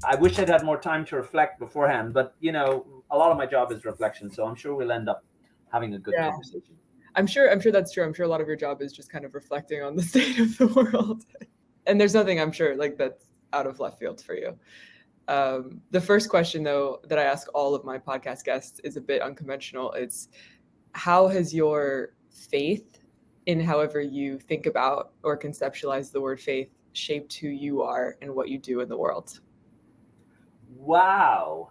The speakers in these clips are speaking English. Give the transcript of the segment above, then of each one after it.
I wish I'd had more time to reflect beforehand, but a lot of my job is reflection, so I'm sure we'll end up having a good Yeah. conversation. I'm sure that's true. I'm sure a lot of your job is just kind of reflecting on the state of the world. And there's nothing, I'm sure, like that's out of left field for you. The first question, though, that I ask all of my podcast guests is a bit unconventional. It's, how has your faith in however you think about or conceptualize the word faith shaped who you are and what you do in the world? Wow.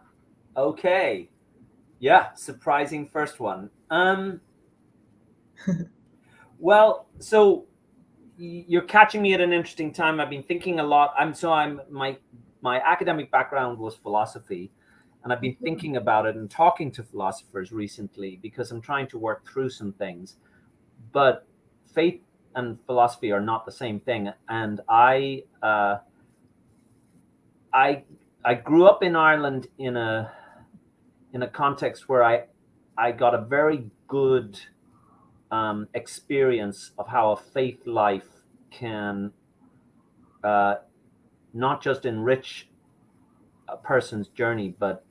Okay. Yeah, surprising first one. Well, so you're catching me at an interesting time. I've been thinking a lot. My academic background was philosophy, and I've been thinking about it and talking to philosophers recently because I'm trying to work through some things. But faith and philosophy are not the same thing. And I grew up in Ireland in a context where I got a very good experience of how a faith life can not just enrich a person's journey, but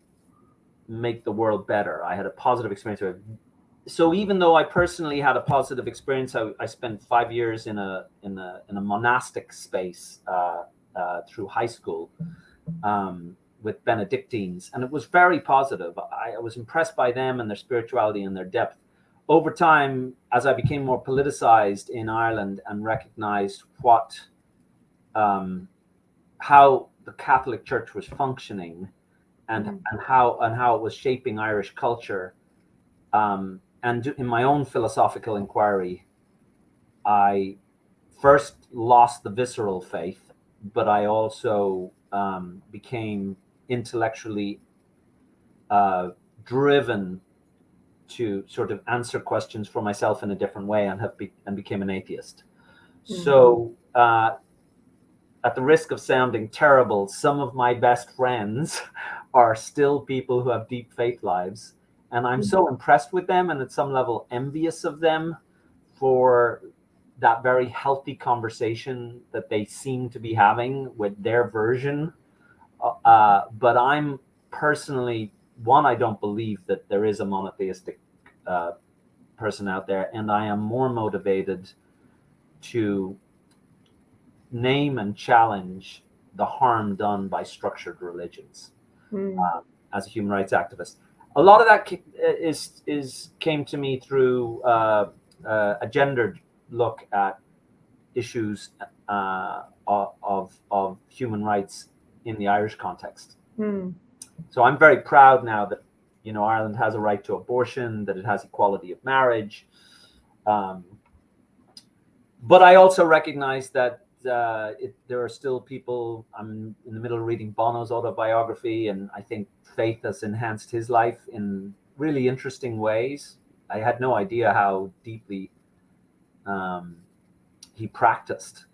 make the world better. I had a positive experience with it. So even though I personally had a positive experience, I spent 5 years in a monastic space through high school with Benedictines, and it was very positive. I was impressed by them and their spirituality and their depth. Over time, as I became more politicized in Ireland and recognized how the Catholic Church was functioning and how it was shaping Irish culture, and in my own philosophical inquiry, I first lost the visceral faith, but I also became intellectually driven to sort of answer questions for myself in a different way, and became an atheist. So at the risk of sounding terrible, some of my best friends are still people who have deep faith lives. And I'm so impressed with them and at some level envious of them for that very healthy conversation that they seem to be having with their version. But I'm personally, I don't believe that there is a monotheistic person out there. And I am more motivated to name and challenge the harm done by structured religions as a human rights activist. A lot of that came to me through a gendered look at issues of human rights in the Irish context. So I'm very proud now that Ireland has a right to abortion, that it has equality of marriage, but I also recognize that there are still people. I'm in the middle of reading Bono's autobiography, and I think faith has enhanced his life in really interesting ways. I had no idea how deeply he practiced,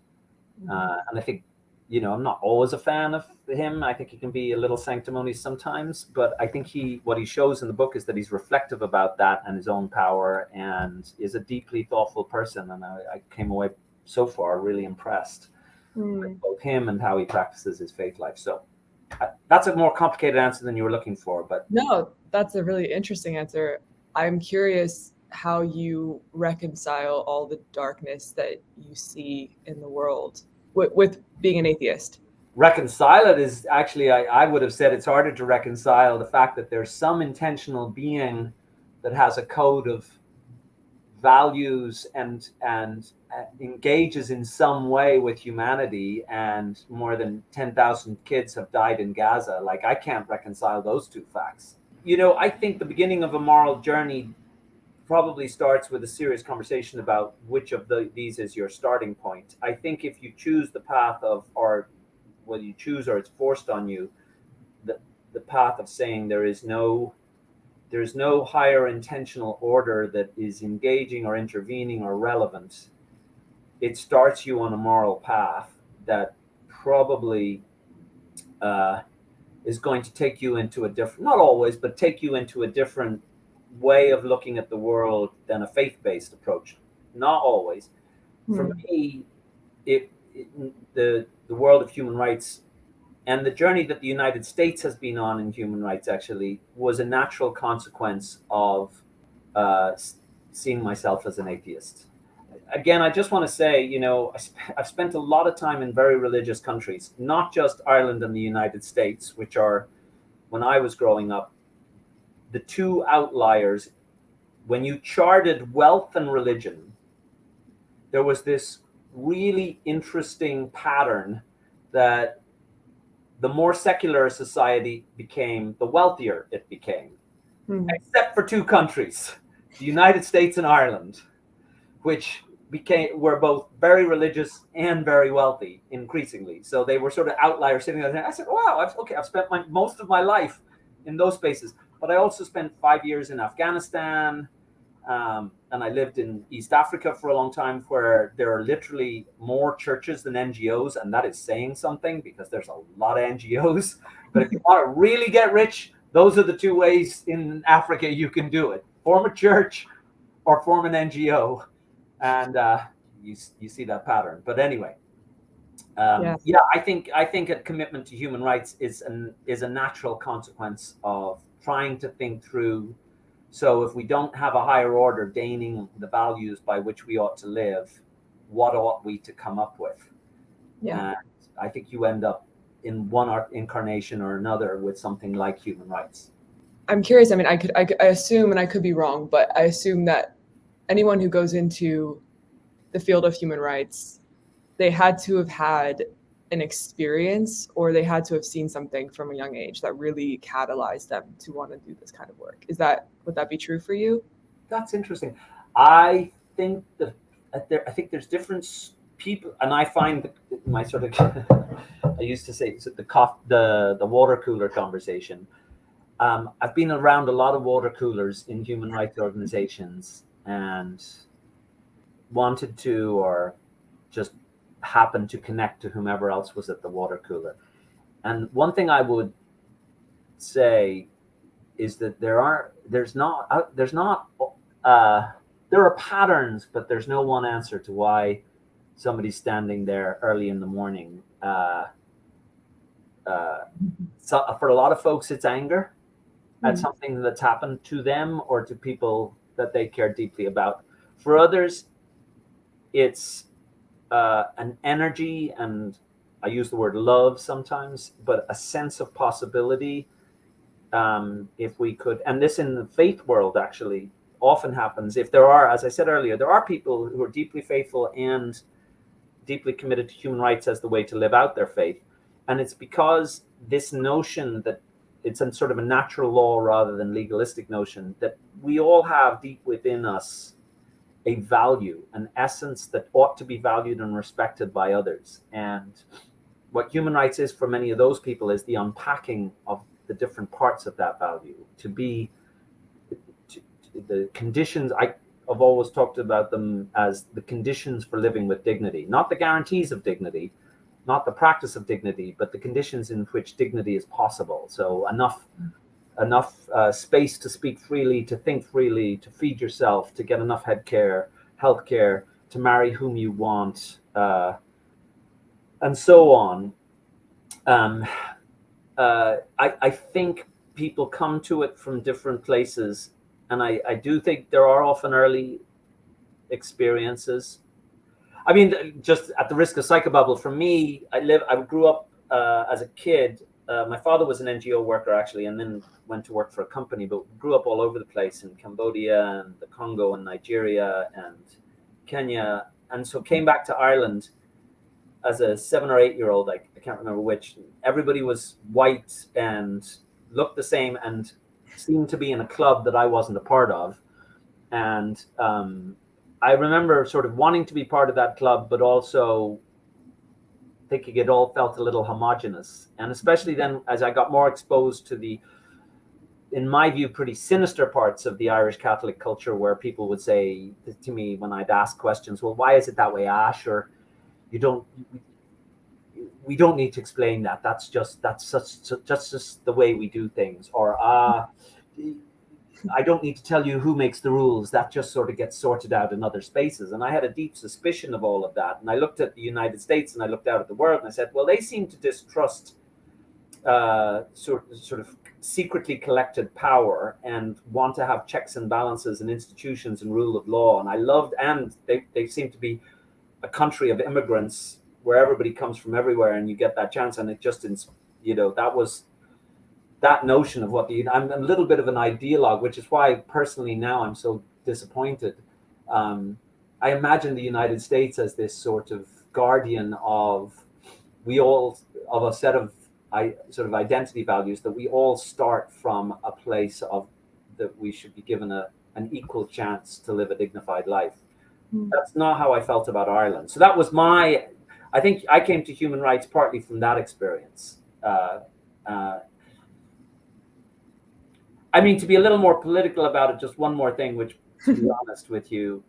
and I think I'm not always a fan of him. I think he can be a little sanctimonious sometimes, but I think what he shows in the book is that he's reflective about that and his own power, and is a deeply thoughtful person. And I came away so far really impressed with both him and how he practices his faith life. So that's a more complicated answer than you were looking for, but no, that's a really interesting answer. I'm curious how you reconcile all the darkness that you see in the world with being an atheist. Reconcile it is actually, I would have said it's harder to reconcile the fact that there's some intentional being that has a code of values and engages in some way with humanity, and more than 10,000 kids have died in Gaza. Like, I can't reconcile those two facts. I think the beginning of a moral journey probably starts with a serious conversation about which of these is your starting point. I think if you choose the path of, or whether you choose or it's forced on you, the path of saying there's no higher intentional order that is engaging or intervening or relevant, it starts you on a moral path that probably is going to take you into a different, not always, but take you into a different way of looking at the world than a faith-based approach. Not always. For me, the world of human rights And the journey that the United States has been on in human rights actually was a natural consequence of seeing myself as an atheist. Again, I just want to say, I've spent a lot of time in very religious countries, not just Ireland and the United States, which are, when I was growing up, the two outliers. When you charted wealth and religion, there was this really interesting pattern that the more secular a society became, the wealthier it became, except for two countries, the United States and Ireland, which were both very religious and very wealthy increasingly. So they were sort of outliers sitting there. I said, wow, I've spent most of my life in those spaces. But I also spent 5 years in Afghanistan, and I lived in East Africa for a long time, where there are literally more churches than NGOs, and that is saying something because there's a lot of NGOs. But if you want to really get rich, those are the two ways in Africa you can do it: form a church or form an NGO, and you see that pattern. But anyway, I think a commitment to human rights is a natural consequence of trying to think through. So if we don't have a higher order deigning the values by which we ought to live, what ought we to come up with? And I think you end up in one incarnation or another with something like human rights. I'm curious. I mean, I assume, and I could be wrong, but I assume that anyone who goes into the field of human rights, they had to have had an experience, or they had to have seen something from a young age that really catalyzed them to want to do this kind of work. Would that be true for you? That's interesting. I think there's different people, and I find my sort of I used to say the water cooler conversation. I've been around a lot of water coolers in human rights organizations, and wanted to, or just happened to connect to whomever else was at the water cooler. And one thing I would say is that there are patterns, but there's no one answer to why somebody's standing there early in the morning. So for a lot of folks, it's anger at something that's happened to them or to people that they care deeply about. For others, it's an energy, and I use the word love sometimes, but a sense of possibility. If we could, and this in the faith world actually often happens, if there are, as I said earlier, there are people who are deeply faithful and deeply committed to human rights as the way to live out their faith. And it's because this notion that it's a sort of a natural law rather than legalistic notion, that we all have deep within us a value, an essence that ought to be valued and respected by others. And what human rights is for many of those people is the unpacking of the different parts of that value, the conditions. I've always talked about them as the conditions for living with dignity, not the guarantees of dignity, not the practice of dignity, but the conditions in which dignity is possible. So enough space to speak freely, to think freely, to feed yourself, to get enough health care, to marry whom you want, and so on. I think people come to it from different places, and I do think there are often early experiences. I mean, just at the risk of psychobabble, for me, I grew up as a kid. My father was an NGO worker actually, and then went to work for a company, but grew up all over the place in Cambodia and the Congo and Nigeria and Kenya, and so came back to Ireland as a 7 or 8 year old. I can't remember which. Everybody was white and looked the same and seemed to be in a club that I wasn't a part of. And I remember sort of wanting to be part of that club, but also thinking it all felt a little homogenous. And especially then, as I got more exposed to the, in my view, pretty sinister parts of the Irish Catholic culture, where people would say to me when I'd ask questions, well, why is it that way, Ash? Or we don't need to explain that. That's just the way we do things. Or I don't need to tell you who makes the rules. That just sort of gets sorted out in other spaces. And I had a deep suspicion of all of that. And I looked at the United States and I looked out at the world and I said, well, they seem to distrust sort of secretly collected power and want to have checks and balances and institutions and rule of law. And I loved, and they seem to be a country of immigrants where everybody comes from everywhere, and you get that chance. And it just, that was that notion of I'm a little bit of an ideologue, which is why personally now I'm so disappointed. I imagine the United States as this sort of guardian of a set of sort of identity values, that we all start from a place of that we should be given an equal chance to live a dignified life. That's not how I felt about Ireland. So that was I think I came to human rights partly from that experience. I mean, to be a little more political about it, just one more thing, which, to be honest with you,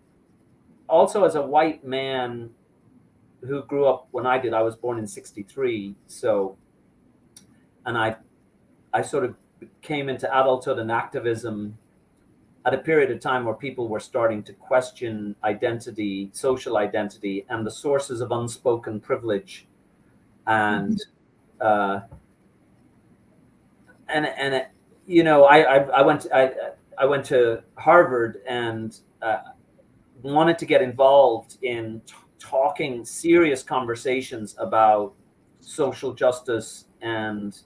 also as a white man who grew up when I did, I was born in '63. So, and I sort of came into adulthood and activism at a period of time where people were starting to question identity, social identity, and the sources of unspoken privilege. And, I went to Harvard and wanted to get involved in talking serious conversations about social justice and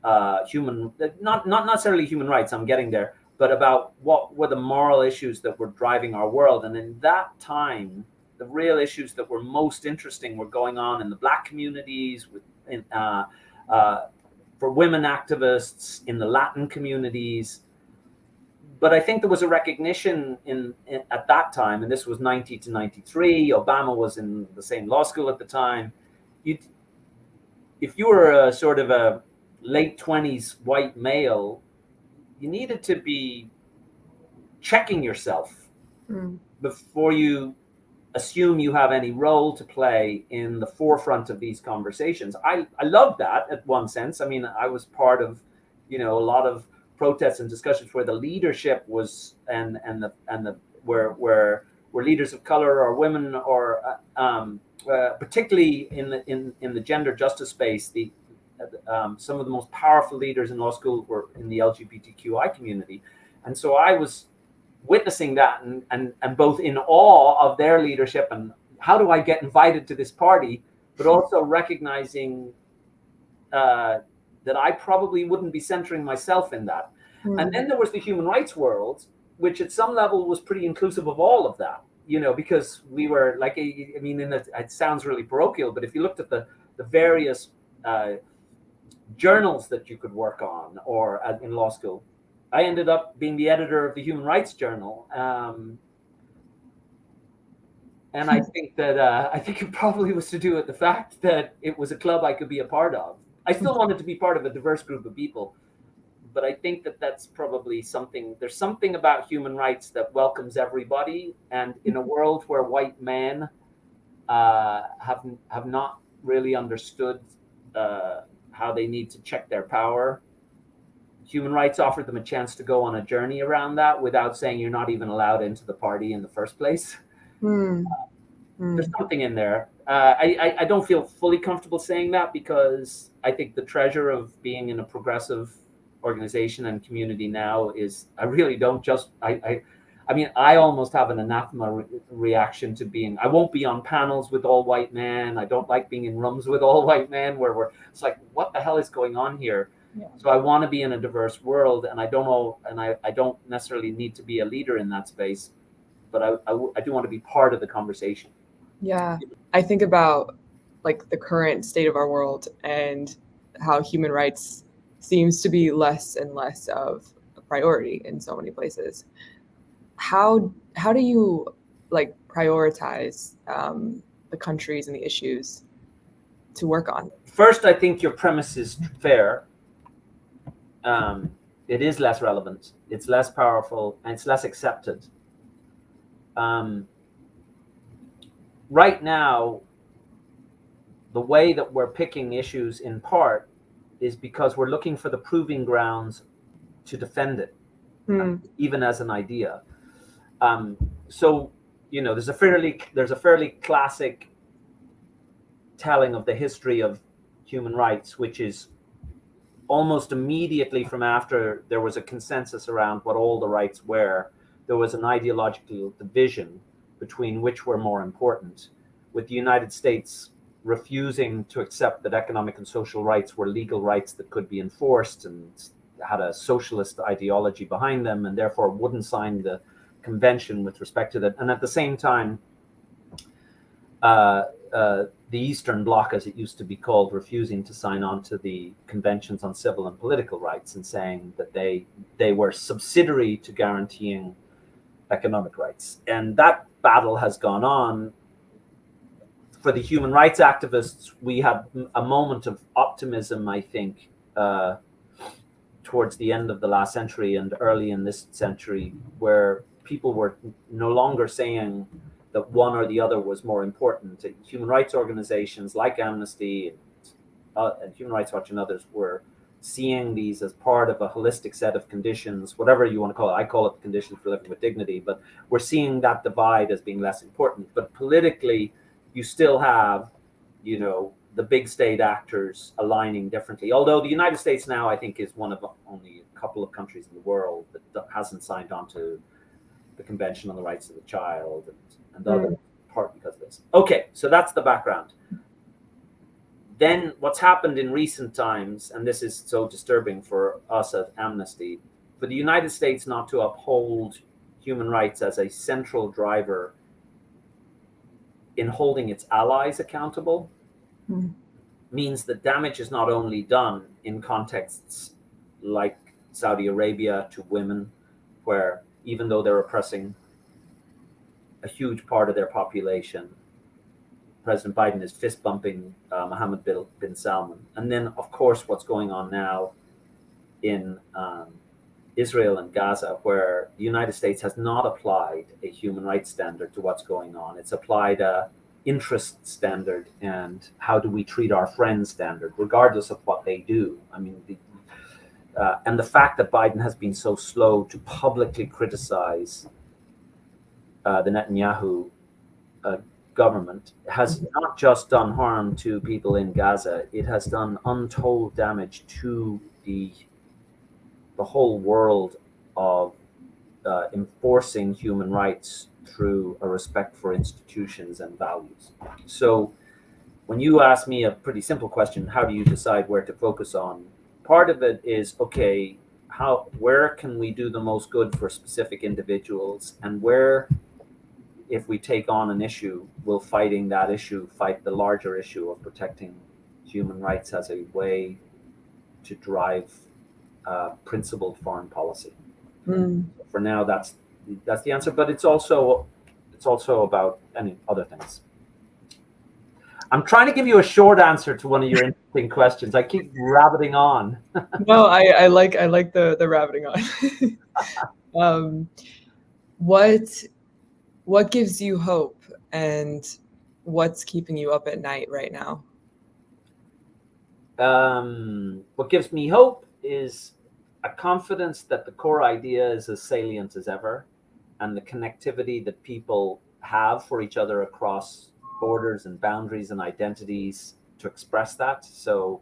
not necessarily human rights, I'm getting there, but about what were the moral issues that were driving our world. And in that time, the real issues that were most interesting were going on in the Black communities, for women activists, in the Latin communities. But I think there was a recognition at that time, and this was 90 to 93, Obama was in the same law school at the time. If you were a sort of a late 20s white male, you needed to be checking yourself before you assume you have any role to play in the forefront of these conversations. I loved that at one sense. I mean, I was part of, a lot of protests and discussions where the leadership was where leaders of color or women or particularly in the gender justice space, some of the most powerful leaders in law school were in the LGBTQI community. And so I was witnessing that and both in awe of their leadership and how do I get invited to this party, but also recognizing that I probably wouldn't be centering myself in that. And then there was the human rights world, which at some level was pretty inclusive of all of that, because we were like, I mean, it sounds really parochial, but if you looked at the various journals that you could work on or in law school, I ended up being the editor of the Human Rights Journal. And I think that it probably was to do with the fact that it was a club I could be a part of. I still wanted to be part of a diverse group of people, but I think that that's probably something. There's something about human rights that welcomes everybody, and in a world where white men have not really understood how they need to check their power, human rights offered them a chance to go on a journey around that without saying you're not even allowed into the party in the first place. There's something in there. I don't feel fully comfortable saying that because I think the treasure of being in a progressive organization and community now is I really don't just I mean, I almost have an anathema reaction to being. I won't be on panels with all white men. I don't like being in rooms with all white men where it's like, what the hell is going on here? Yeah. So I want to be in a diverse world, and I don't necessarily need to be a leader in that space, but I do want to be part of the conversation. Yeah, I think about like the current state of our world and how human rights seems to be less and less of a priority in so many places. How do you like prioritize the countries and the issues to work on? First, I think your premise is fair. It is less relevant, it's less powerful, and it's less accepted. Right now, the way that we're picking issues in part is because we're looking for the proving grounds to defend it, even as an idea. So, there's a fairly classic telling of the history of human rights, which is almost immediately from after there was a consensus around what all the rights were, there was an ideological division between which were more important, with the United States refusing to accept that economic and social rights were legal rights that could be enforced and had a socialist ideology behind them, and therefore wouldn't sign the convention with respect to that. And at the same time, the Eastern Bloc, as it used to be called, refusing to sign on to the conventions on civil and political rights and saying that they were subsidiary to guaranteeing economic rights. And that battle has gone on. For the human rights activists, we had a moment of optimism, I think, towards the end of the last century and early in this century, where people were no longer saying that one or the other was more important. Human rights organizations like Amnesty and Human Rights Watch and others were seeing these as part of a holistic set of conditions, whatever you want to call it. I call it the conditions for living with dignity, but we're seeing that divide as being less important. But politically, you still have, the big state actors aligning differently. Although the United States now, I think, is one of only a couple of countries in the world that hasn't signed on to the Convention on the Rights of the Child and other part because of this. Okay, so that's the background. Then what's happened in recent times, and this is so disturbing for us at Amnesty, for the United States not to uphold human rights as a central driver in holding its allies accountable means that damage is not only done in contexts like Saudi Arabia to women, where even though they're oppressing a huge part of their population, President Biden is fist bumping Mohammed bin Salman. And then, of course, what's going on now in Israel and Gaza, where the United States has not applied a human rights standard to what's going on. It's applied a interest standard and how do we treat our friends standard, regardless of what they do. I mean, and the fact that Biden has been so slow to publicly criticize the Netanyahu government has not just done harm to people in Gaza, it has done untold damage to the whole world of enforcing human rights through a respect for institutions and values. So when you ask me a pretty simple question, how do you decide where to focus on? Part of it is, okay, where can we do the most good for specific individuals, and where, if we take on an issue, will fighting that issue fight the larger issue of protecting human rights as a way to drive principled foreign policy. For now, that's the answer, but it's also about any other things. I'm trying to give you a short answer to one of your interesting questions. I keep rabbiting on. No, I like the rabbiting on. What gives you hope, and what's keeping you up at night right now? What gives me hope is a confidence that the core idea is as salient as ever, and the connectivity that people have for each other across borders and boundaries and identities to express that. So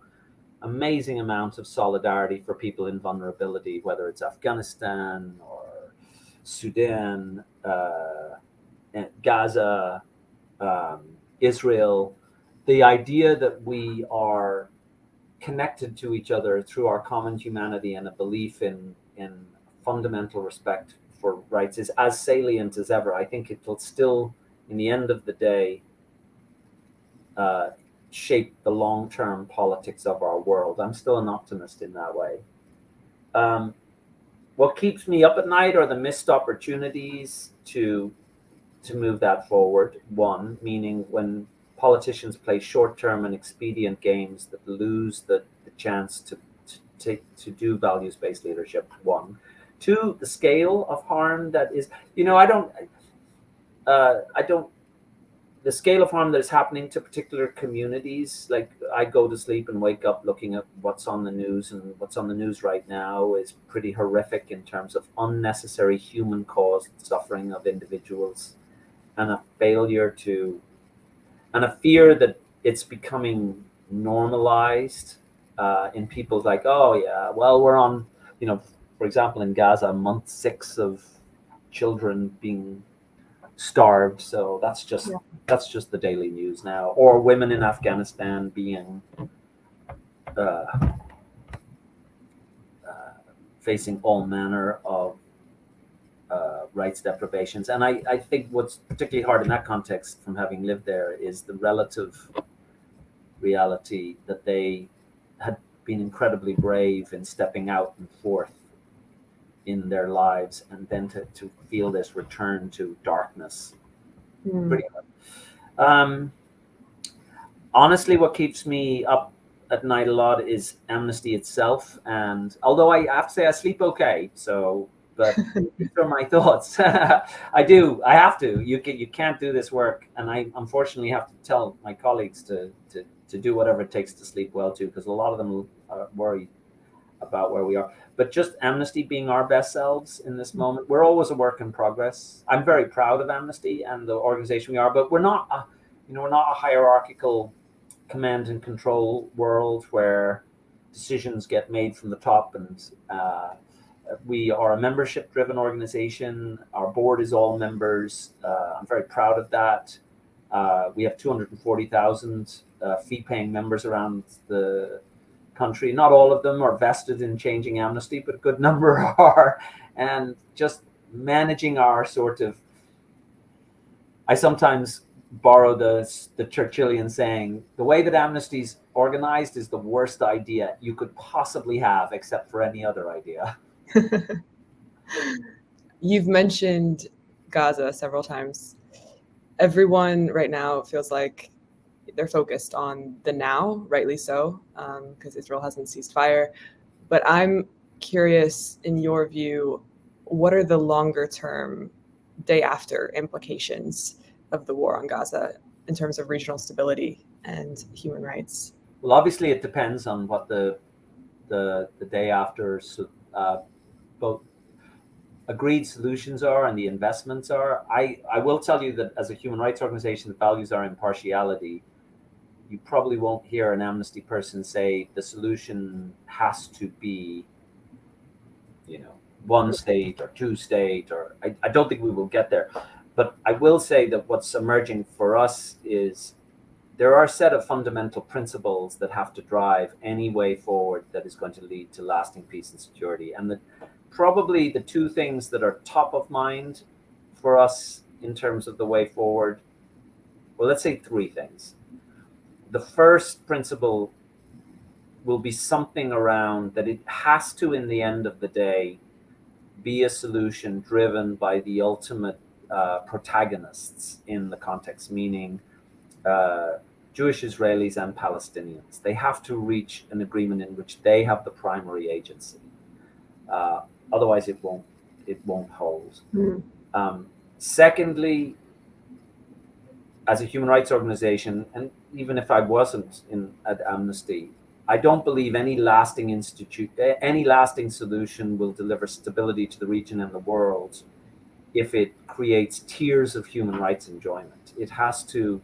amazing amounts of solidarity for people in vulnerability, whether it's Afghanistan or Sudan, Gaza, Israel. The idea that we are connected to each other through our common humanity and a belief in fundamental respect for rights is as salient as ever. I think it will still, in the end of the day, shape the long-term politics of our world. I'm still an optimist in that way. What keeps me up at night are the missed opportunities to move that forward. One, meaning when politicians play short-term and expedient games that lose the chance to do values-based leadership. One. Two, the scale of harm that is, the scale of harm that is happening to particular communities. Like, I go to sleep and wake up looking at what's on the news, and what's on the news right now is pretty horrific in terms of unnecessary human caused suffering of individuals, and a fear that it's becoming normalized in people's like, oh yeah, well, we're on, for example, in Gaza, month 6 of children being starved. So that's just the daily news now. Or women in Afghanistan being uh, facing all manner of rights deprivations. And I think what's particularly hard in that context, from having lived there, is the relative reality that they had been incredibly brave in stepping out and forth in their lives, and then to feel this return to darkness. Pretty hard. Honestly, what keeps me up at night a lot is Amnesty itself. And although I have to say I sleep okay, but these are my thoughts. I have to. You can't do this work, and I unfortunately have to tell my colleagues to do whatever it takes to sleep well too, because a lot of them are worried about where we are. But just Amnesty being our best selves in this moment, we're always a work in progress. I'm very proud of Amnesty and the organization we are, but we're not a hierarchical command and control world where decisions get made from the top. And we are a membership driven organization. Our board is all members. I'm very proud of that. We have 240,000 fee paying members around the country. Not all of them are vested in changing Amnesty, but a good number are. And just managing our sort of, I sometimes borrow the Churchillian saying, the way that Amnesty's organized is the worst idea you could possibly have, except for any other idea. You've mentioned Gaza several times. Everyone right now feels like they're focused on the now, rightly so, because Israel hasn't ceased fire. But I'm curious, in your view, what are the longer term, day after implications of the war on Gaza in terms of regional stability and human rights? Well, obviously, it depends on what the day after both agreed solutions are and the investments are. I will tell you that as a human rights organization that values our impartiality, you probably won't hear an Amnesty person say the solution has to be, one state or two state, or I don't think we will get there. But I will say that what's emerging for us is there are a set of fundamental principles that have to drive any way forward that is going to lead to lasting peace and security. And probably the two things that are top of mind for us in terms of the way forward, well, let's say three things. The first principle will be something around that it has to, in the end of the day, be a solution driven by the ultimate protagonists in the context, meaning Jewish Israelis and Palestinians. They have to reach an agreement in which they have the primary agency. Otherwise, it won't hold. Secondly, as a human rights organization, and even if I wasn't at Amnesty, I don't believe any lasting solution will deliver stability to the region and the world if it creates tiers of human rights enjoyment. It has to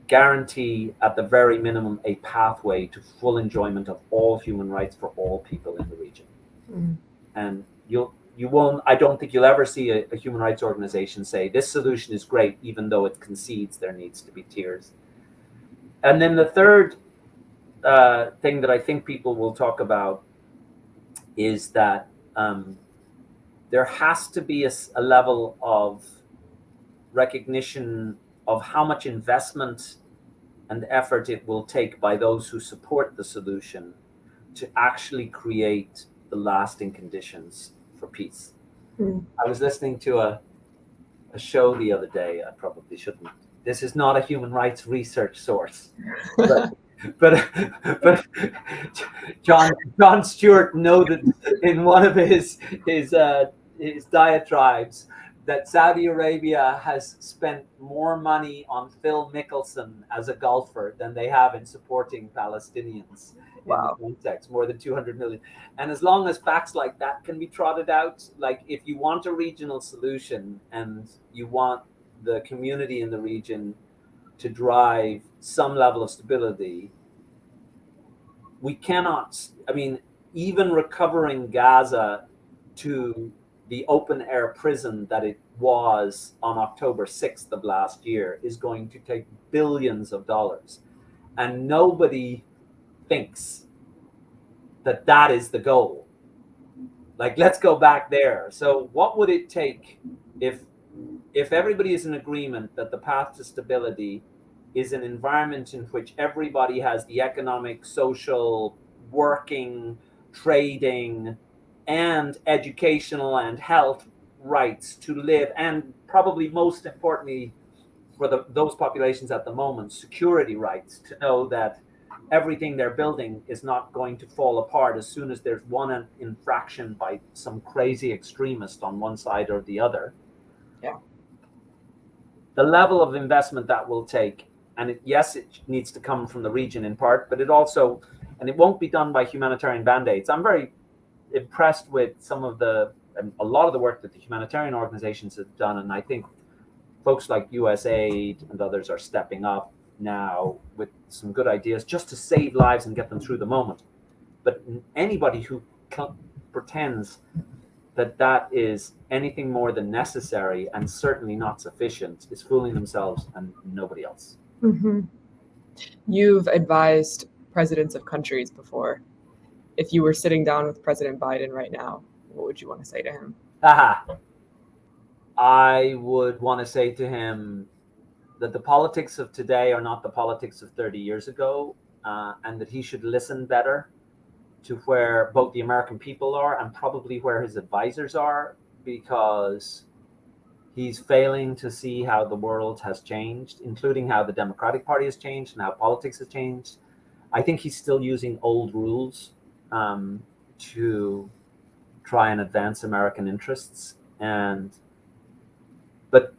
guarantee, at the very minimum, a pathway to full enjoyment of all human rights for all people in the region. And I don't think you'll ever see a human rights organization say this solution is great, even though it concedes there needs to be tiers. And then the third thing that I think people will talk about is that there has to be a level of recognition of how much investment and effort it will take by those who support the solution to actually create the lasting conditions for peace. I was listening to a show the other day. I probably shouldn't. This is not a human rights research source, but John Stewart noted in one of his diatribes that Saudi Arabia has spent more money on Phil Mickelson as a golfer than they have in supporting Palestinians. Wow. In the context, more than 200 million. And as long as facts like that can be trotted out, like if you want a regional solution and you want the community in the region to drive some level of stability, we cannot, I mean, even recovering Gaza to the open air prison that it was on October 6th of last year is going to take billions of dollars. And nobody thinks that that is the goal. Like, let's go back there. So what would it take if everybody is in agreement that the path to stability is an environment in which everybody has the economic, social, working, trading, and educational and health rights to live, and probably most importantly for those populations at the moment, security rights to know that everything they're building is not going to fall apart as soon as there's one infraction by some crazy extremist on one side or the other. Yeah. The level of investment that will take, and yes, it needs to come from the region in part, but it also, and it won't be done by humanitarian band-aids. I'm very impressed with a lot of the work that the humanitarian organizations have done, and I think folks like USAID and others are stepping up now with some good ideas just to save lives and get them through the moment. But anybody who pretends that that is anything more than necessary and certainly not sufficient is fooling themselves and nobody else. Mm-hmm. You've advised presidents of countries before. If you were sitting down with President Biden right now, what would you want to say to him? I would want to say to him that the politics of today are not the politics of 30 years ago, and that he should listen better to where both the American people are and probably where his advisors are, because he's failing to see how the world has changed, including how the Democratic Party has changed and how politics has changed. I think he's still using old rules to try and advance American interests. But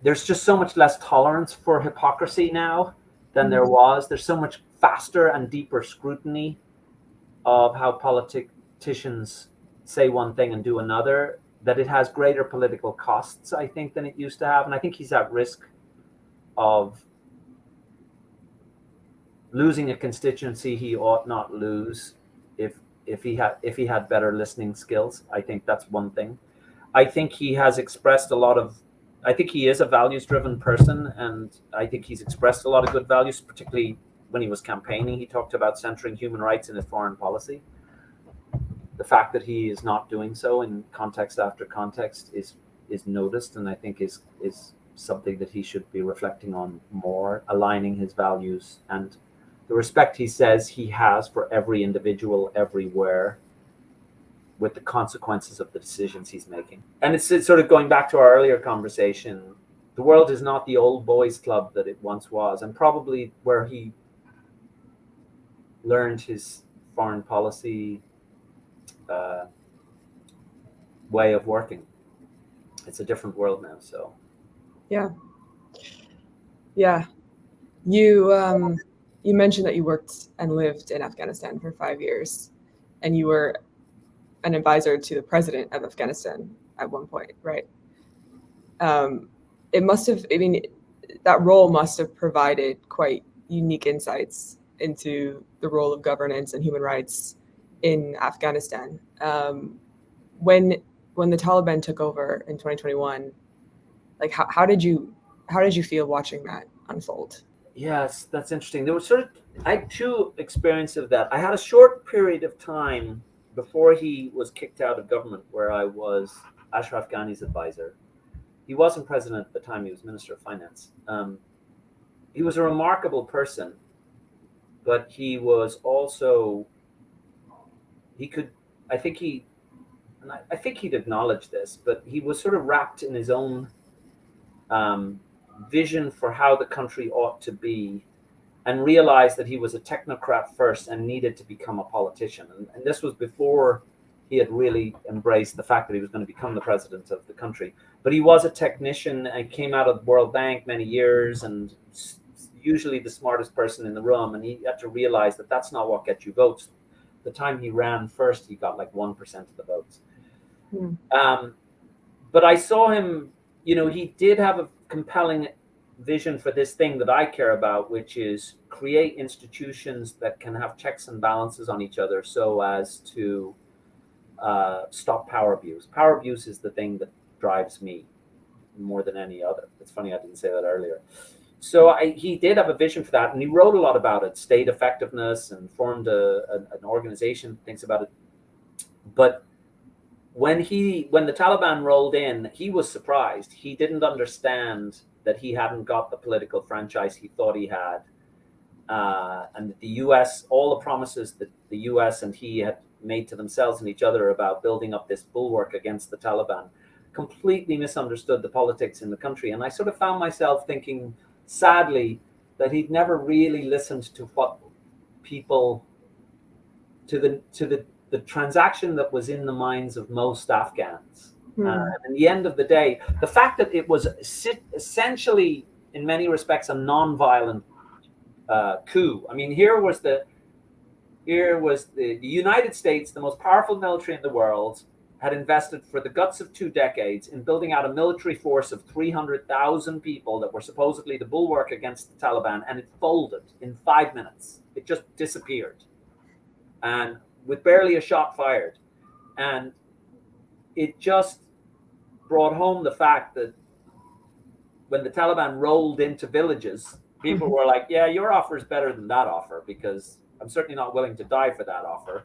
there's just so much less tolerance for hypocrisy now than there was. There's so much faster and deeper scrutiny of how politicians say one thing and do another, that it has greater political costs, I think, than it used to have. And I think he's at risk of losing a constituency he ought not lose if he had better listening skills. I think that's one thing. I think he has expressed I think he is a values-driven person, and I think he's expressed a lot of good values, particularly when he was campaigning. He talked about centering human rights in his foreign policy. The fact that he is not doing so in context after context is noticed, and I think is something that he should be reflecting on more, aligning his values and the respect he says he has for every individual everywhere with the consequences of the decisions he's making. And it's sort of going back to our earlier conversation. The world is not the old boys club that it once was, and probably where he learned his foreign policy way of working. It's a different world now. So yeah. You mentioned that you worked and lived in Afghanistan for 5 years, and you were an advisor to the president of Afghanistan at one point, right? It must have, I mean, that role must have provided quite unique insights into the role of governance and human rights in Afghanistan. When the Taliban took over in 2021, like how did you feel watching that unfold? Yes, that's interesting. I had two experiences of that. I had a short period of time before he was kicked out of government where I was Ashraf Ghani's advisor. He wasn't president at the time, he was Minister of Finance. He was a remarkable person, but he was also, I think he'd acknowledge this, but he was sort of wrapped in his own vision for how the country ought to be, and realized that he was a technocrat first and needed to become a politician. And this was before he had really embraced the fact that he was going to become the president of the country. But he was a technician and came out of the World Bank many years, and usually the smartest person in the room. And he had to realize that that's not what gets you votes. The time he ran first, he got like 1% of the votes. But I saw him, he did have a compelling vision for this thing that I care about, which is create institutions that can have checks and balances on each other so as to stop power abuse. Power abuse is the thing that drives me more than any other. It's funny I didn't say that earlier. So he did have a vision for that, and he wrote a lot about it, state effectiveness, and formed an organization that thinks about it. But when the Taliban rolled in, he was surprised. He didn't understand that he hadn't got the political franchise he thought he had. And the US, all the promises that the US and he had made to themselves and each other about building up this bulwark against the Taliban, completely misunderstood the politics in the country. And I sort of found myself thinking, sadly, that he'd never really listened to what people, to the transaction that was in the minds of most Afghans. In the end of the day, the fact that it was essentially, in many respects, a non-violent coup. I mean, here was the United States, the most powerful military in the world, had invested for the guts of 2 decades in building out a military force of 300,000 people that were supposedly the bulwark against the Taliban, and it folded in 5 minutes. It just disappeared, and with barely a shot fired. And it just brought home the fact that when the Taliban rolled into villages, people were like, yeah, your offer is better than that offer, because I'm certainly not willing to die for that offer.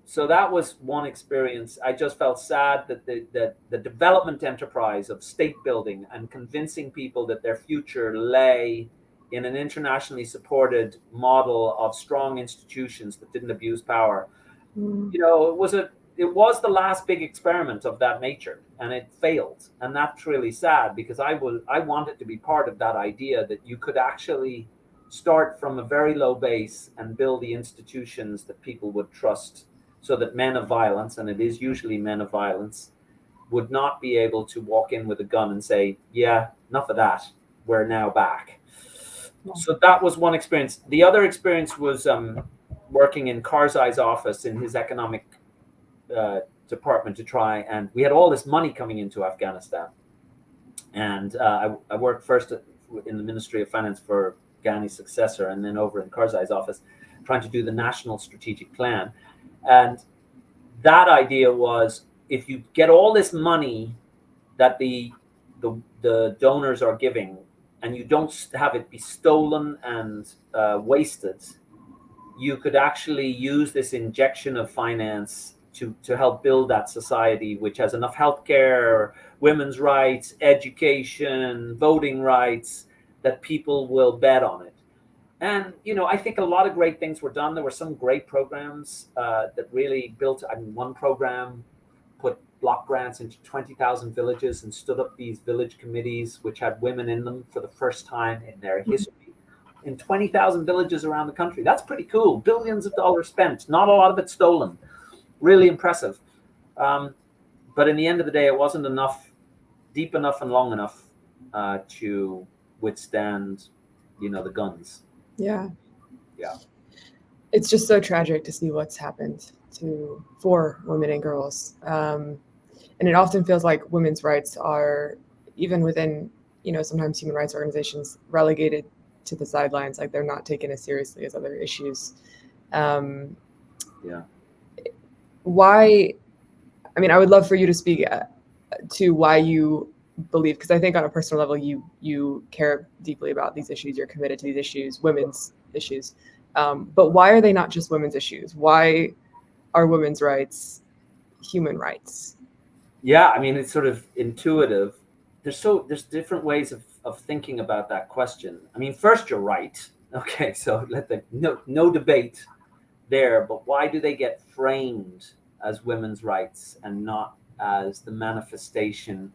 So that was one experience. I just felt sad that the development enterprise of state building and convincing people that their future lay in an internationally supported model of strong institutions that didn't abuse power. You know, it was the last big experiment of that nature, and it failed. And that's really sad, because I wanted to be part of that idea that you could actually start from a very low base and build the institutions that people would trust, so that men of violence, and it is usually men of violence, would not be able to walk in with a gun and say, yeah, enough of that, we're now back. So that was one experience. The other experience was working in Karzai's office in his economic department to try, and we had all this money coming into Afghanistan. And I worked first in the Ministry of Finance for Ghani's successor, and then over in Karzai's office, trying to do the national strategic plan. And that idea was, if you get all this money that the donors are giving, and you don't have it be stolen and wasted, you could actually use this injection of finance to help build that society, which has enough healthcare, women's rights, education, voting rights, that people will bet on it. And, you know, I think a lot of great things were done. There were some great programs that really built. I mean, one program put block grants into 20,000 villages and stood up these village committees, which had women in them for the first time in their history, in 20,000 villages around the country. That's pretty cool. Billions of dollars spent, not a lot of it stolen. Really impressive. But in the end of the day, it wasn't enough, deep enough and long enough to withstand, you know, the guns. Yeah. Yeah. It's just so tragic to see what's happened for women and girls. And it often feels like women's rights are, even within, you know, sometimes human rights organizations, relegated to the sidelines, like they're not taken as seriously as other issues. Why, I mean, I would love for you to speak to why you believe, because I think on a personal level, you care deeply about these issues, you're committed to these issues, women's issues. But why are they not just women's issues? Why are women's rights human rights? Yeah, I mean, it's sort of intuitive. There's different ways of thinking about that question. I mean, first, you're right. Okay, so no debate there, but why do they get framed as women's rights and not as the manifestation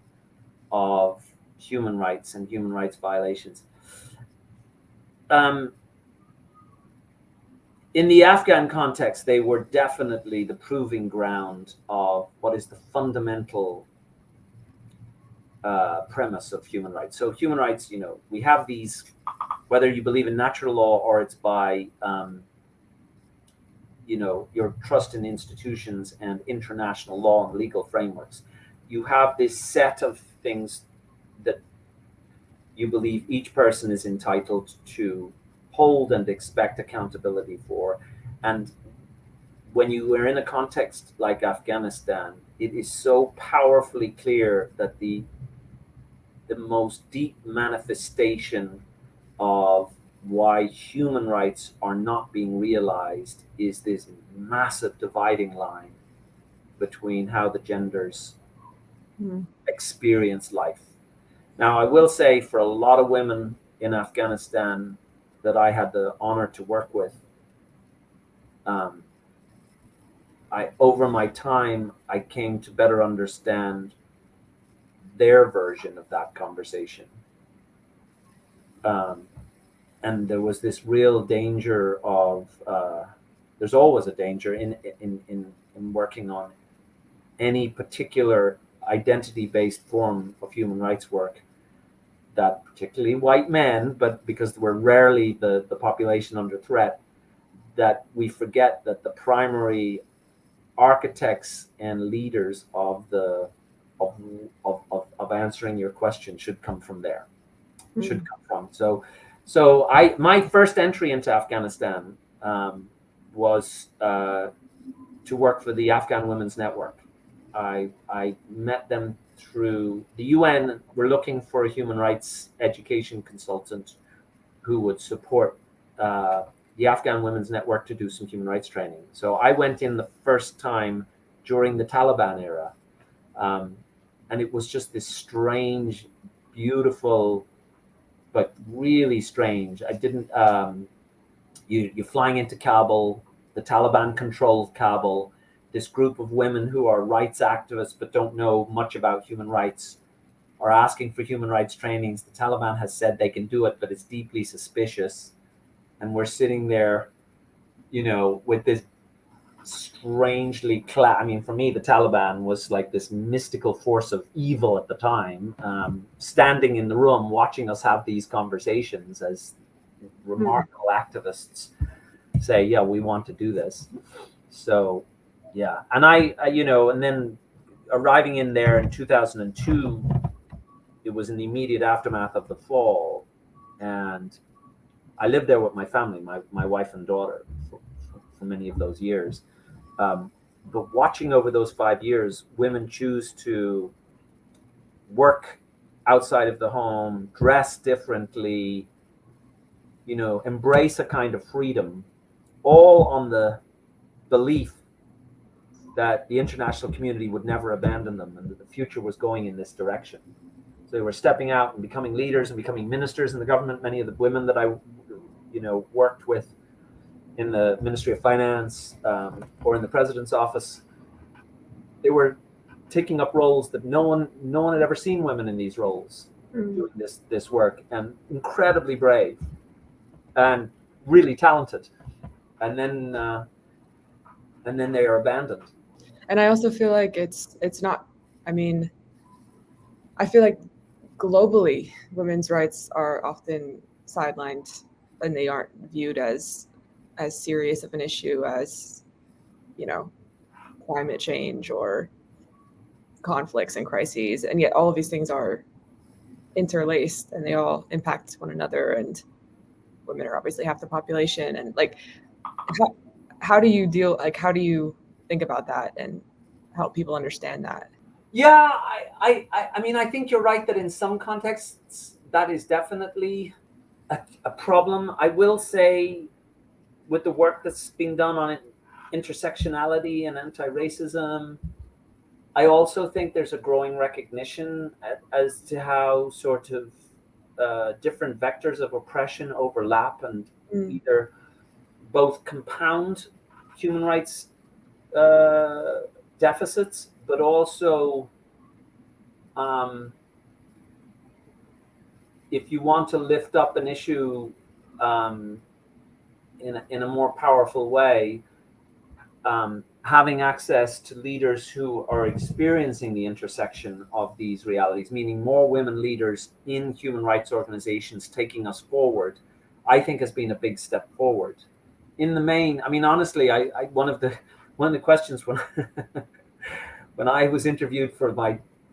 of human rights and human rights violations? In the Afghan context, they were definitely the proving ground of what is the fundamental premise of human rights. So human rights, you know, we have these, whether you believe in natural law or it's by, you know, your trust in institutions and international law and legal frameworks, you have this set of things that you believe each person is entitled to hold and expect accountability for. And when you are in a context like Afghanistan, it is so powerfully clear that the most deep manifestation of why human rights are not being realized is this massive dividing line between how the genders experience life. Now, I will say for a lot of women in Afghanistan that I had the honor to work with, over my time, I came to better understand their version of that conversation. And there was this real danger of, there's always a danger in working on any particular identity-based form of human rights work, that particularly white men, but because we're rarely the population under threat, that we forget that the primary architects and leaders of answering your question should come from there. Should come from. So my first entry into Afghanistan was to work for the Afghan Women's Network. I met them through the UN. We're looking for a human rights education consultant who would support the Afghan Women's Network to do some human rights training. So I went in the first time during the Taliban era, and it was just this strange, beautiful, but really strange. I didn't. You're flying into Kabul. The Taliban controlled Kabul. This group of women who are rights activists but don't know much about human rights are asking for human rights trainings. The Taliban has said they can do it, but it's deeply suspicious. And we're sitting there, with this strangely I mean, for me, the Taliban was like this mystical force of evil at the time, standing in the room, watching us have these conversations as remarkable activists say, yeah, we want to do this. So, yeah. And I and then arriving in there in 2002, it was in the immediate aftermath of the fall. And I lived there with my family, my wife and daughter, for many of those years. But watching over those 5 years, women choose to work outside of the home, dress differently, embrace a kind of freedom, all on the belief that the international community would never abandon them and that the future was going in this direction. So they were stepping out and becoming leaders and becoming ministers in the government. Many of the women that I worked with in the Ministry of Finance or in the President's office, they were taking up roles that no one had ever seen women in these roles doing this work, and incredibly brave and really talented. And then they are abandoned. And I also feel like it's not, I mean, I feel like globally women's rights are often sidelined and they aren't viewed as serious of an issue as, climate change or conflicts and crises. And yet all of these things are interlaced and they all impact one another, and women are obviously half the population. And how do you think about that and help people understand that? Yeah, I mean, I think you're right that in some contexts that is definitely a problem. I will say, with the work that's being done on intersectionality and anti-racism, I also think there's a growing recognition as to how sort of different vectors of oppression overlap and either both compound human rights deficits, but also if you want to lift up an issue in a more powerful way, having access to leaders who are experiencing the intersection of these realities, meaning more women leaders in human rights organizations taking us forward, I think has been a big step forward. In the main, I mean, honestly, I one of the questions when when I was interviewed for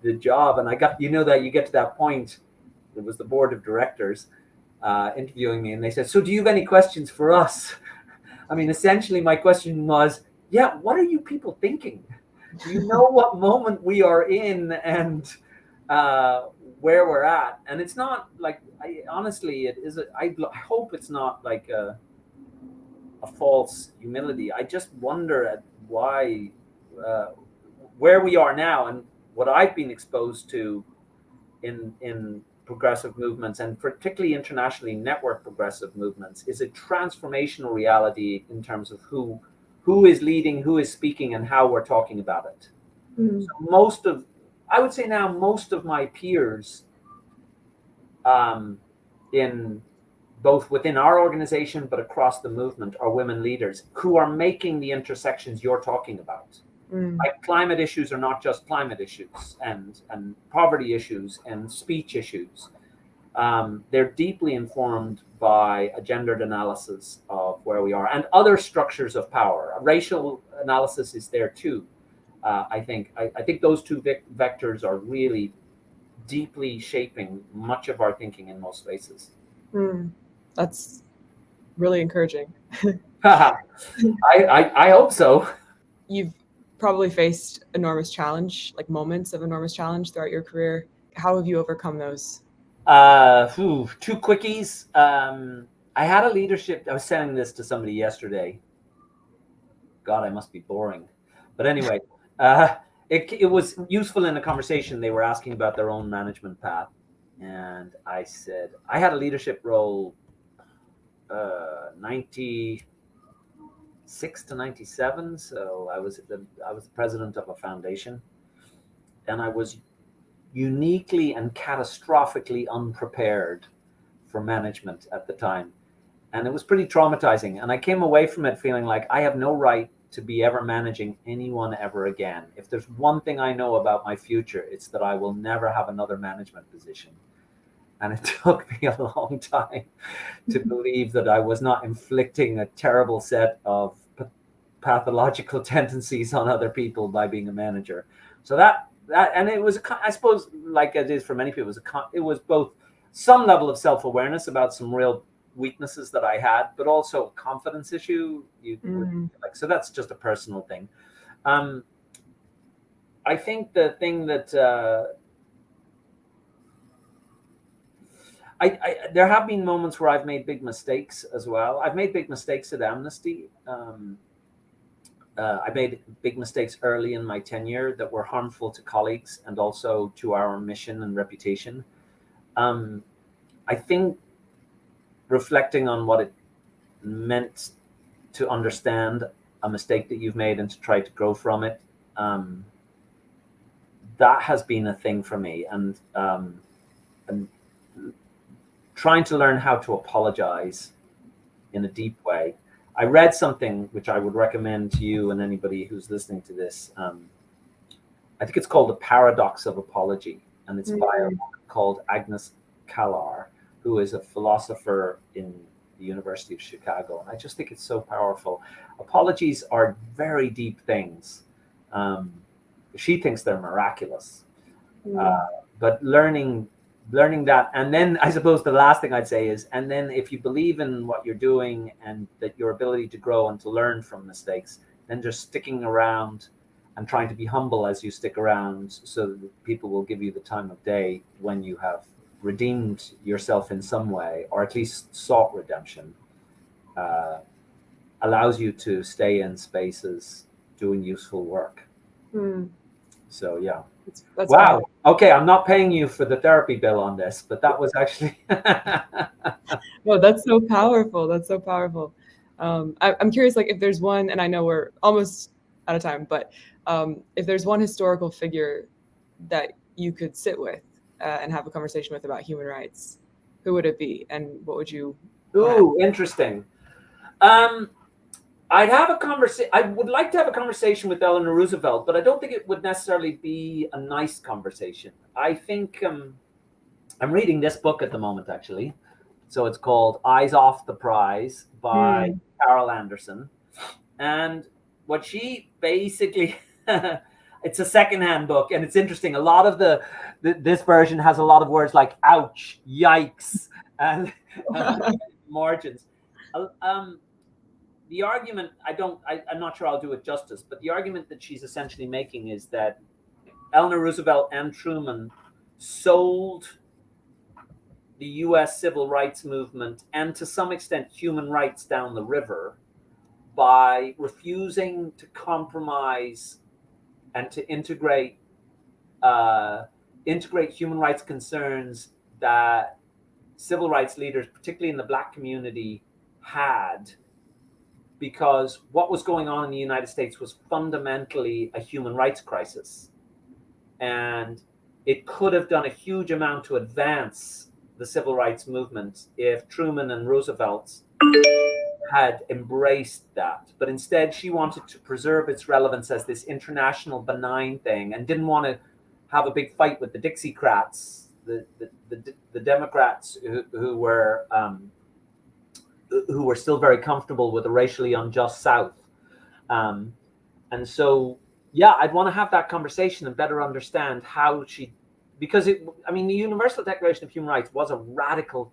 the job, and I got, that you get to that point it was the board of directors interviewing me, and they said, "So do you have any questions for us?" I mean, essentially, my question was, "Yeah, what are you people thinking? Do you know what moment we are in and where we're at?" And it's not like, honestly, it is. I hope it's not like a false humility. I just wonder at why, where we are now, and what I've been exposed to in progressive movements, and particularly internationally network progressive movements, is a transformational reality in terms of who is leading, who is speaking, and how we're talking about it. So I would say now, most of my peers, in both within our organization but across the movement, are women leaders who are making the intersections you're talking about. Like, climate issues are not just climate issues, and poverty issues and speech issues. They're deeply informed by a gendered analysis of where we are, and other structures of power. A racial analysis is there too. I think those two vectors are really deeply shaping much of our thinking in most spaces. That's really encouraging. I hope so. You've probably faced enormous challenge, like moments of enormous challenge throughout your career. How have you overcome those? Two quickies. I had a leadership. I was sending this to somebody yesterday. God, I must be boring. But anyway, it was useful in a conversation. They were asking about their own management path, and I said I had a leadership role, 96 to 97. So I was the president of a foundation, and I was uniquely and catastrophically unprepared for management at the time. And it was pretty traumatizing. And I came away from it feeling like I have no right to be ever managing anyone ever again. If there's one thing I know about my future, it's that I will never have another management position. And it took me a long time to believe that I was not inflicting a terrible set of pathological tendencies on other people by being a manager. So that and it was, I suppose, like it is for many people, it was both some level of self-awareness about some real weaknesses that I had, but also a confidence issue. So that's just a personal thing. I think the thing that there have been moments where I've made big mistakes as well. I've made big mistakes at Amnesty. I made big mistakes early in my tenure that were harmful to colleagues and also to our mission and reputation. I think reflecting on what it meant to understand a mistake that you've made and to try to grow from it, that has been a thing for me, and trying to learn how to apologize in a deep way. I read something which I would recommend to you and anybody who's listening to this. I think it's called The Paradox of Apology, and it's by a woman called Agnes Callar, who is a philosopher in the University of Chicago. And I just think it's so powerful. Apologies are very deep things. She thinks they're miraculous, but learning that, and then I suppose the last thing I'd say is, and then if you believe in what you're doing and that your ability to grow and to learn from mistakes, then just sticking around and trying to be humble as you stick around, so that people will give you the time of day when you have redeemed yourself in some way, or at least sought redemption, allows you to stay in spaces doing useful work. So yeah. That's wow. Powerful. Okay, I'm not paying you for the therapy bill on this, but that was actually No, that's so powerful. That's so powerful. I'm curious, like, if there's one, and I know we're almost out of time, but if there's one historical figure that you could sit with and have a conversation with about human rights, who would it be, and what would you? Interesting. I'd have a conversation. I would like to have a conversation with Eleanor Roosevelt, but I don't think it would necessarily be a nice conversation. I think I'm reading this book at the moment, actually. So it's called Eyes Off the Prize by Carol Anderson. And what she basically, It's a secondhand book, and it's interesting. A lot of this version has a lot of words like "ouch," "yikes," and margins. The argument, I'm not sure I'll do it justice, but the argument that she's essentially making is that Eleanor Roosevelt and Truman sold the U.S. civil rights movement and to some extent human rights down the river by refusing to compromise and to integrate human rights concerns that civil rights leaders, particularly in the Black community, had, because what was going on in the United States was fundamentally a human rights crisis. And it could have done a huge amount to advance the civil rights movement if Truman and Roosevelt had embraced that. But instead, she wanted to preserve its relevance as this international benign thing and didn't want to have a big fight with the Dixiecrats, the Democrats who were still very comfortable with a racially unjust South. And so, yeah, I'd want to have that conversation and better understand how because the Universal Declaration of Human Rights was a radical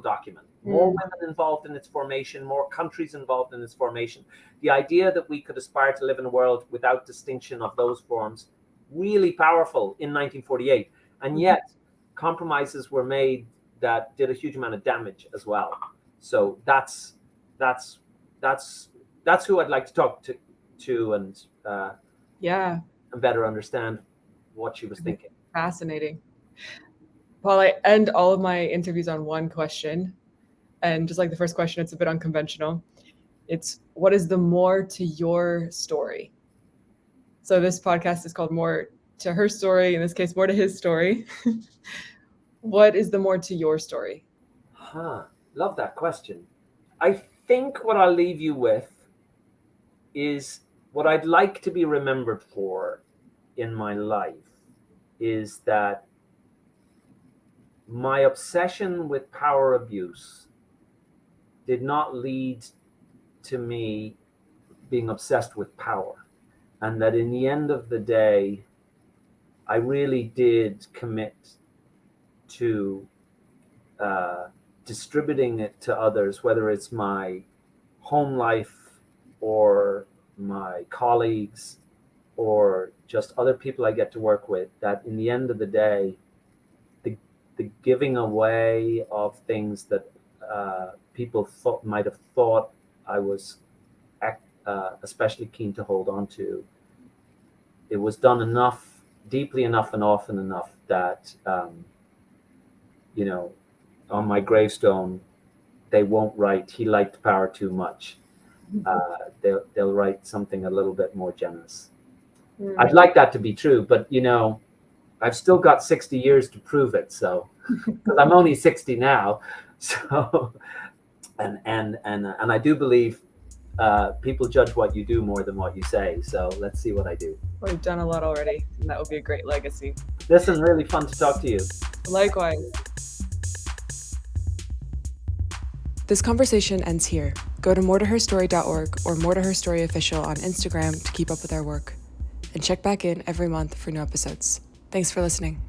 document. More women involved in its formation, more countries involved in its formation. The idea that we could aspire to live in a world without distinction of those forms, really powerful in 1948. And yet compromises were made that did a huge amount of damage as well. So that's who I'd like to talk to and better understand what she was thinking. Fascinating. Paul, I end all of my interviews on one question. And just like the first question, it's a bit unconventional. It's, what is the more to your story? So this podcast is called More to Her Story, in this case, More to His Story. What is the more to your story? Love that question. I think what I'll leave you with is what I'd like to be remembered for in my life is that my obsession with power abuse did not lead to me being obsessed with power. And that in the end of the day, I really did commit to distributing it to others, whether it's my home life or my colleagues or just other people I get to work with, that in the end of the day, the giving away of things that people might have thought I was especially keen to hold on to, it was done enough, deeply enough and often enough that, on my gravestone, they won't write, "He liked power too much." They'll write something a little bit more generous. I'd like that to be true, but I've still got 60 years to prove it. So, because I'm only 60 now, so and I do believe people judge what you do more than what you say. So let's see what I do. Well, you've done a lot already, and that will be a great legacy. Listen, really fun to talk to you. Likewise. This conversation ends here. Go to moretoherstory.org or More to Her Story Official on Instagram to keep up with our work. And check back in every month for new episodes. Thanks for listening.